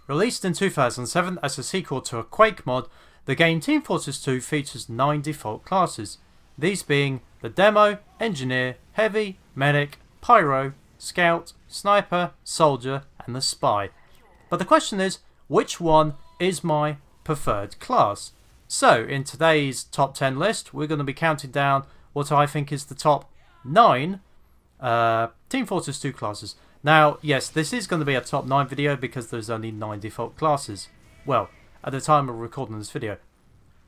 Released in 2007 as a sequel to a Quake mod, the game Team Fortress 2 features 9 default classes, these being the Demo, Engineer, Heavy, Medic, Pyro, Scout, Sniper, Soldier, and the Spy. But the question is, which one is my preferred class? So, in today's top 10 list, we're going to be counting down what I think is the top 9 Team Fortress 2 classes. Now, yes, this is going to be a top 9 video because there's only 9 default classes. Well, at the time of recording this video.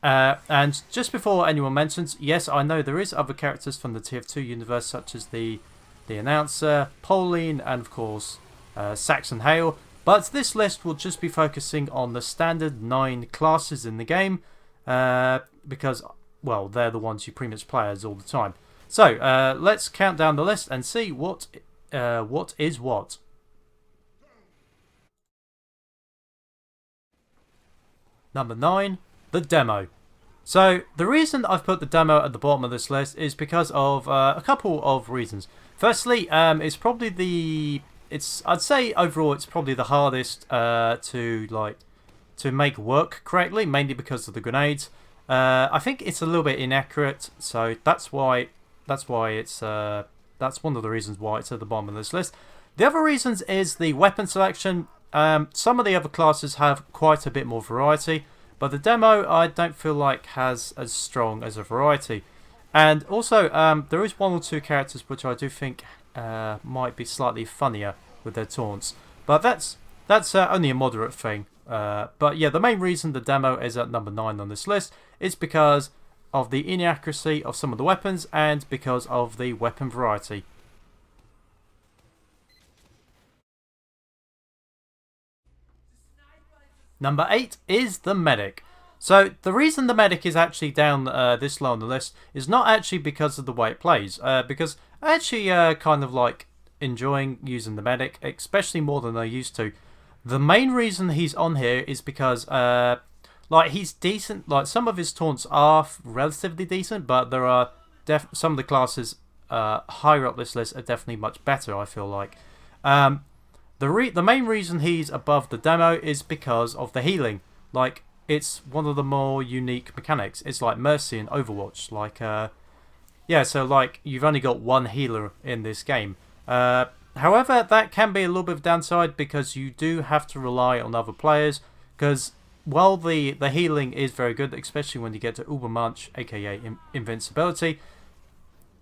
And just before anyone mentions, yes, I know there is other characters from the TF2 universe, such as the Announcer, Pauline, and of course Saxon Hale. But this list will just be focusing on the standard 9 classes in the game, because, well, they're the ones you pretty much play as all the time. So, let's count down the list and see what is what. Number 9, the Demo. So, the reason I've put the Demo at the bottom of this list is because of a couple of reasons. Firstly, it's probably I'd say overall it's probably the hardest to make work correctly, mainly because of the grenades. I think it's a little bit inaccurate, so that's why it's that's one of the reasons why it's at the bottom of this list. The other reasons is the weapon selection. Some of the other classes have quite a bit more variety, but the Demo I don't feel like has as strong as a variety. And also, there is 1 or 2 characters which I do think might be slightly funnier with their taunts, but that's only a moderate thing. But yeah, the main reason the Demo is at number 9 on this list is because of the inaccuracy of some of the weapons and because of the weapon variety. Number 8 is the Medic. So the reason the Medic is actually down this low on the list is not actually because of the way it plays, because I actually kind of like enjoying using the Medic, especially more than I used to. The main reason he's on here is because he's decent. Like, some of his taunts are relatively decent, but there are some of the classes higher up this list are definitely much better, I feel like. The main reason he's above the Demo is because of the healing. Like, it's one of the more unique mechanics. It's like Mercy in Overwatch. Like, yeah, so like you've only got 1 healer in this game. However, that can be a little bit of downside because you do have to rely on other players. Because while the healing is very good, especially when you get to Ubermunch, aka Invincibility,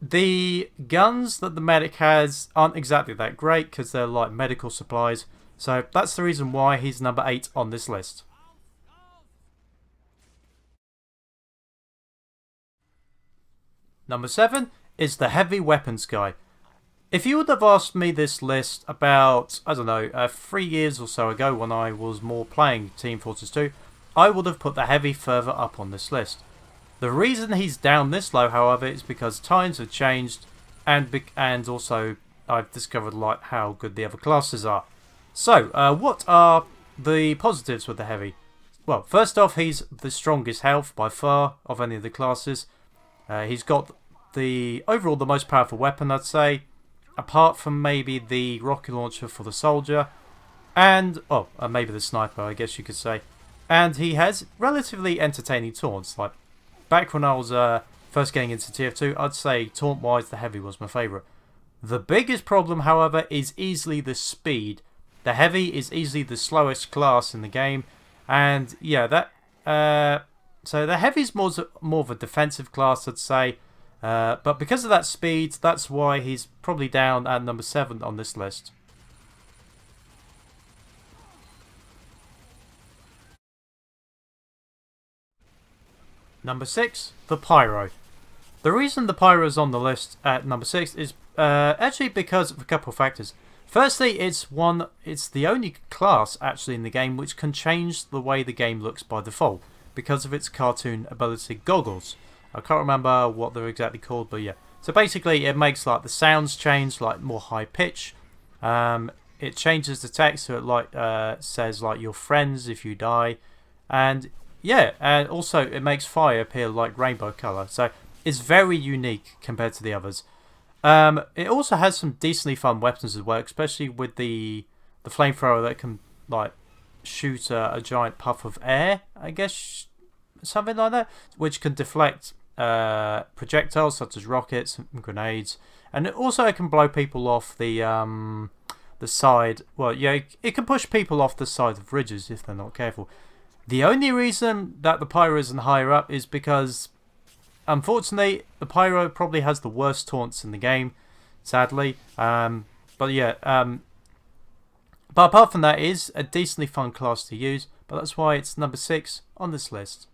the guns that the Medic has aren't exactly that great because they're like medical supplies. So that's the reason why he's number 8 on this list. Number 7 is the Heavy Weapons guy. If you would have asked me this list about, I don't know, 3 years or so ago when I was more playing Team Fortress 2, I would have put the Heavy further up on this list. The reason he's down this low, however, is because times have changed, and also I've discovered like how good the other classes are. So, what are the positives with the Heavy? Well, first off, he's the strongest health by far of any of the classes. He's got overall the most powerful weapon, I'd say, apart from maybe the rocket launcher for the Soldier, and maybe the Sniper, I guess you could say. And he has relatively entertaining taunts. Like, back when I was first getting into TF2, I'd say taunt-wise, the Heavy was my favourite. The biggest problem, however, is easily the speed. The Heavy is easily the slowest class in the game, and yeah, so the Heavy's more of a defensive class, I'd say. But because of that speed, that's why he's probably down at number 7 on this list. Number 6, the Pyro. The reason the Pyro is on the list at number 6 is actually because of a couple of factors. Firstly, it's the only class actually in the game which can change the way the game looks by default because of its cartoon ability goggles. I can't remember what they're exactly called, but yeah. So basically, it makes like the sounds change, like more high pitch. It changes the text so it like says like your friends if you die, and yeah, and also it makes fire appear like rainbow color. So it's very unique compared to the others. It also has some decently fun weapons as well, especially with the flamethrower that can like shoot a giant puff of air, I guess, something like that, which can deflect projectiles such as rockets and grenades, and it can blow people off the side. Well, yeah, it can push people off the side of ridges if they're not careful. The only reason that the Pyro isn't higher up is because, unfortunately, the Pyro probably has the worst taunts in the game, sadly. But yeah, but apart from that, it is a decently fun class to use, but that's why it's number 6 on this list.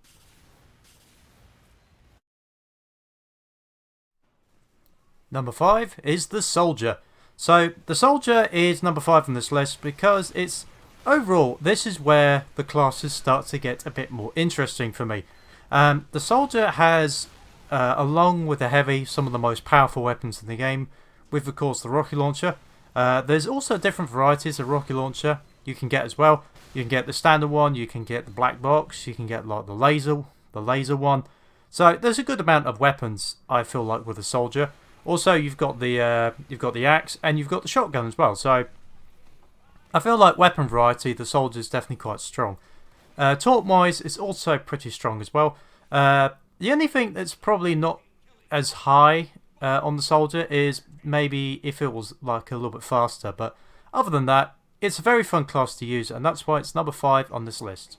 Number 5 is the Soldier. So the Soldier is number 5 on this list because it's overall, this is where the classes start to get a bit more interesting for me. The Soldier has, along with the Heavy, some of the most powerful weapons in the game, with of course the rocket launcher. There's also different varieties of rocket launcher you can get as well. You can get the standard one, you can get the black box, you can get like the laser one. So there's a good amount of weapons, I feel like, with the Soldier. Also, you've got the axe and you've got the shotgun as well. So I feel like weapon variety, the Soldier is definitely quite strong. Taunt-wise, it's also pretty strong as well. The only thing that's probably not as high on the Soldier is maybe if it was like a little bit faster. But other than that, it's a very fun class to use, and that's why it's number 5 on this list.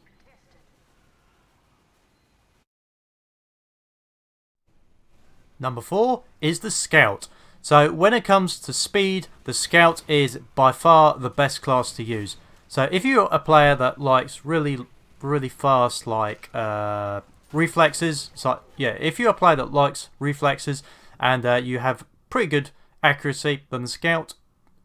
Number 4 is the Scout. So when it comes to speed, the Scout is by far the best class to use. So if you're a player that likes really fast like reflexes, so yeah, if you're a player that likes reflexes and you have pretty good accuracy, then the Scout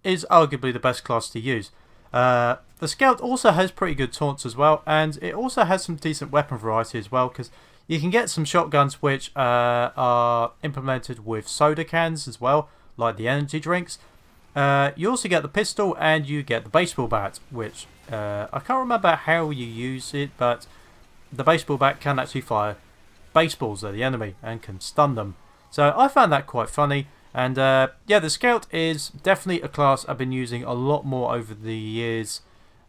is arguably the best class to use. The Scout also has pretty good taunts as well, and it also has some decent weapon variety as well, because you can get some shotguns which are implemented with soda cans as well, like the energy drinks. You also get the pistol and you get the baseball bat, which I can't remember how you use it, but the baseball bat can actually fire baseballs at the enemy and can stun them. So I found that quite funny. And yeah, the Scout is definitely a class I've been using a lot more over the years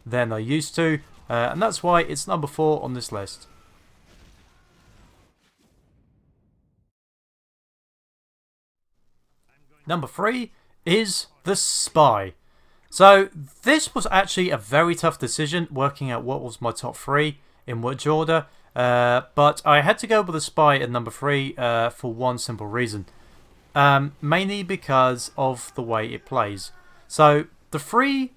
than I used to. And that's why it's number 4 on this list. Number 3 is the Spy. So this was actually a very tough decision, working out what was my top 3 in which order. But I had to go with the Spy at number 3 for one simple reason. Mainly because of the way it plays. So the three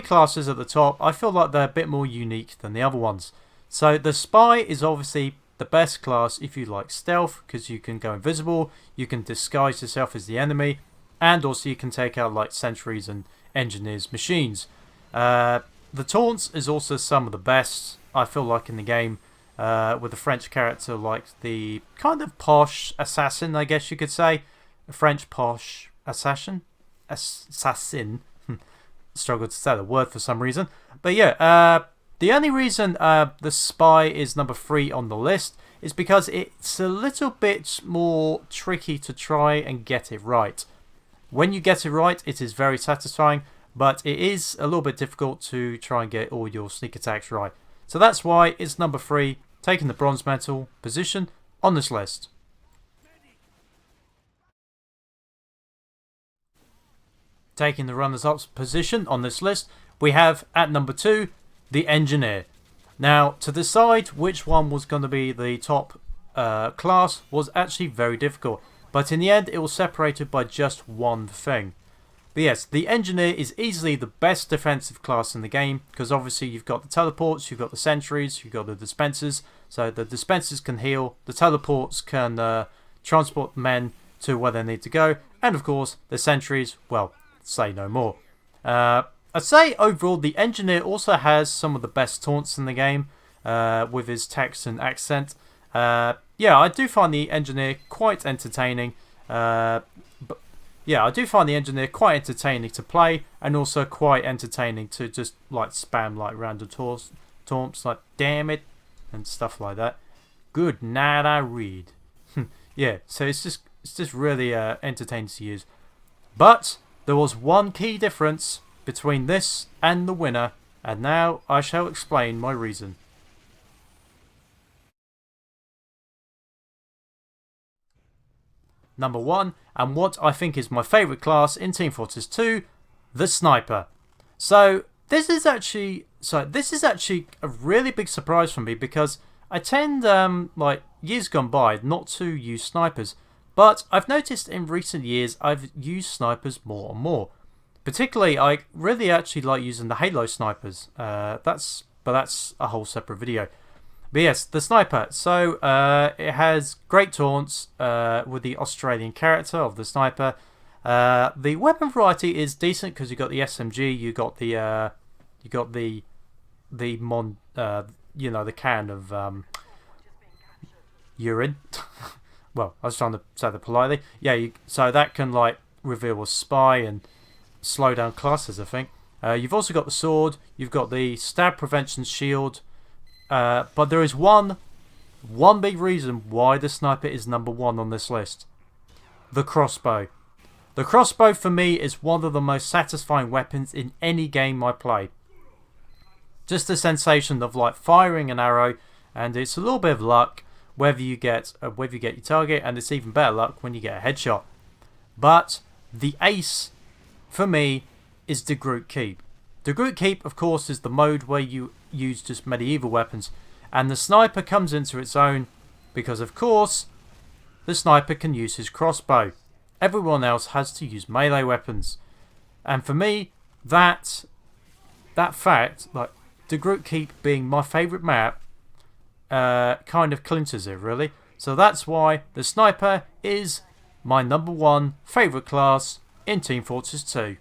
classes at the top, I feel like they're a bit more unique than the other ones. So the Spy is obviously the best class if you like stealth, because you can go invisible, you can disguise yourself as the enemy, and also you can take out like sentries and engineers' machines. The taunts is also some of the best, I feel like, in the game, with a French character like the kind of posh assassin, I guess you could say. A French posh assassin? Assassin. Struggled to say the word for some reason. But yeah, the only reason the Spy is number 3 on the list is because it's a little bit more tricky to try and get it right. When you get it right, it is very satisfying, but it is a little bit difficult to try and get all your sneak attacks right. So that's why it's number 3, taking the bronze medal position on this list. Taking the runners-up position on this list, we have at number 2, the Engineer. Now, to decide which one was going to be the top class was actually very difficult, but in the end it was separated by just one thing. But yes, the Engineer is easily the best defensive class in the game, because obviously you've got the teleports, you've got the sentries, you've got the dispensers. So the dispensers can heal, the teleports can transport men to where they need to go, and of course the sentries, well, say no more. I'd say overall the Engineer also has some of the best taunts in the game, with his text and accent. Yeah, I do find the Engineer quite entertaining. Yeah, I do find the Engineer quite entertaining to play, and also quite entertaining to just like spam like random taunts like "damn it" and stuff like that. Good night, I read. Yeah, so it's just really entertaining to use. But there was one key difference between this and the winner, And now I shall explain my reason. Number 1, and what I think is my favourite class in Team Fortress 2, the Sniper. So this is actually a really big surprise for me, because I tend, like years gone by, not to use snipers. But I've noticed in recent years I've used snipers more and more. Particularly, I really actually like using the Halo snipers. That's a whole separate video. But yes, the sniper. So it has great taunts with the Australian character of the sniper. The weapon variety is decent because you got the SMG, you got the the can of urine. Well, I was trying to say that politely. Yeah, so that can like reveal a spy and slow down classes, I think. You've also got the sword. You've got the stab prevention shield. But there is one big reason why the sniper is number 1 on this list. The crossbow. The crossbow for me is one of the most satisfying weapons in any game I play. Just the sensation of like firing an arrow, and it's a little bit of luck whether you get your target, and it's even better luck when you get a headshot. But the ace for me is the group keep. The group keep, of course, is the mode where you use just medieval weapons, and the sniper comes into its own because, of course, the sniper can use his crossbow. Everyone else has to use melee weapons, and for me, that fact, like the group keep being my favourite map, kind of clinches it, really. So that's why the sniper is my number 1 favourite class in Team Fortress 2.